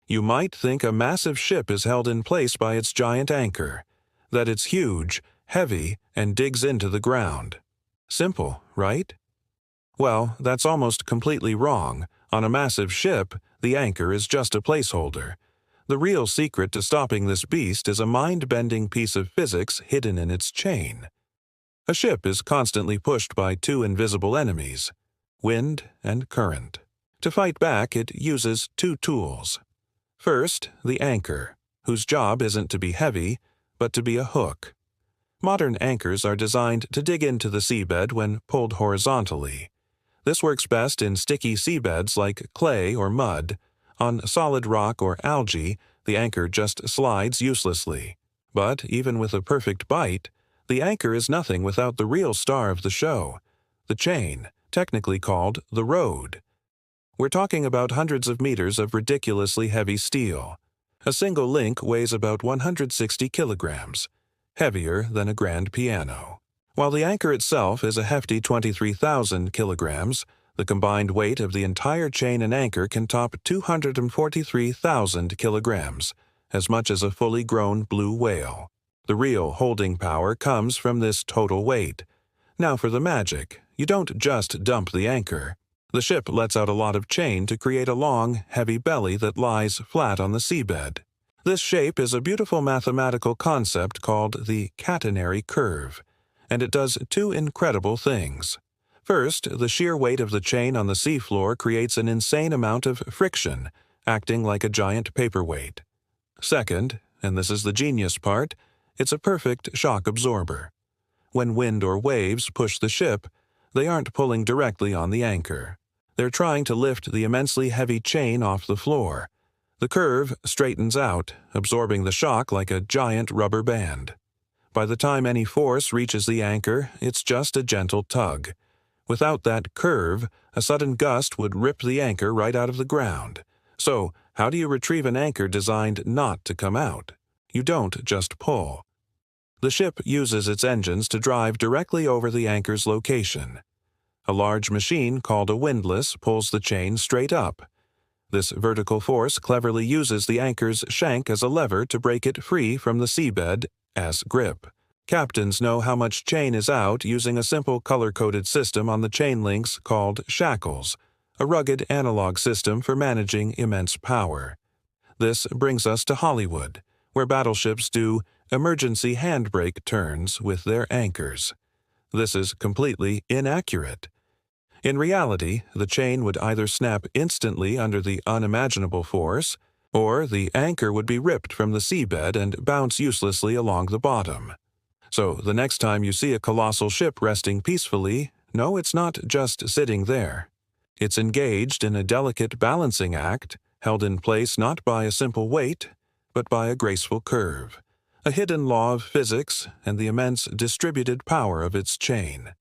You might think a massive ship is held in place by its giant anchor, that it's huge, heavy, and digs into the ground. Simple, right? Well, that's almost completely wrong. On a massive ship, the anchor is just a placeholder. The real secret to stopping this beast is a mind-bending piece of physics hidden in its chain. A ship is constantly pushed by two invisible enemies, wind and current. To fight back, it uses two tools. First, the anchor, whose job isn't to be heavy, but to be a hook. Modern anchors are designed to dig into the seabed when pulled horizontally. This works best in sticky seabeds like clay or mud. On solid rock or algae, the anchor just slides uselessly. But even with a perfect bite, the anchor is nothing without the real star of the show, the chain, technically called the rode. We're talking about hundreds of meters of ridiculously heavy steel. A single link weighs about 160 kilograms, heavier than a grand piano. While the anchor itself is a hefty 23,000 kilograms, the combined weight of the entire chain and anchor can top 243,000 kilograms, as much as a fully grown blue whale. The real holding power comes from this total weight. Now for the magic, you don't just dump the anchor. The ship lets out a lot of chain to create a long, heavy belly that lies flat on the seabed. This shape is a beautiful mathematical concept called the Catenary curve, and it does two incredible things. First, the sheer weight of the chain on the seafloor creates an insane amount of friction, acting like a giant paperweight. Second, and this is the genius part, it's a perfect shock absorber. When wind or waves push the ship, they aren't pulling directly on the anchor. They're trying to lift the immensely heavy chain off the floor. The curve straightens out, absorbing the shock like a giant rubber band. By the time any force reaches the anchor, it's just a gentle tug. Without that curve, a sudden gust would rip the anchor right out of the ground. So, how do you retrieve an anchor designed not to come out? You don't just pull. The ship uses its engines to drive directly over the anchor's location. A large machine called a windlass pulls the chain straight up. This vertical force cleverly uses the anchor's shank as a lever to break it free from the seabed as grip. Captains know how much chain is out using a simple color-coded system on the chain links called shackles, a rugged analog system for managing immense power. This brings us to Hollywood, where battleships do emergency handbrake turns with their anchors. This is completely inaccurate. In reality, the chain would either snap instantly under the unimaginable force, or the anchor would be ripped from the seabed and bounce uselessly along the bottom. So the next time you see a colossal ship resting peacefully, no, it's not just sitting there. It's engaged in a delicate balancing act, held in place not by a simple weight, but by a graceful curve, a hidden law of physics and the immense distributed power of its chain.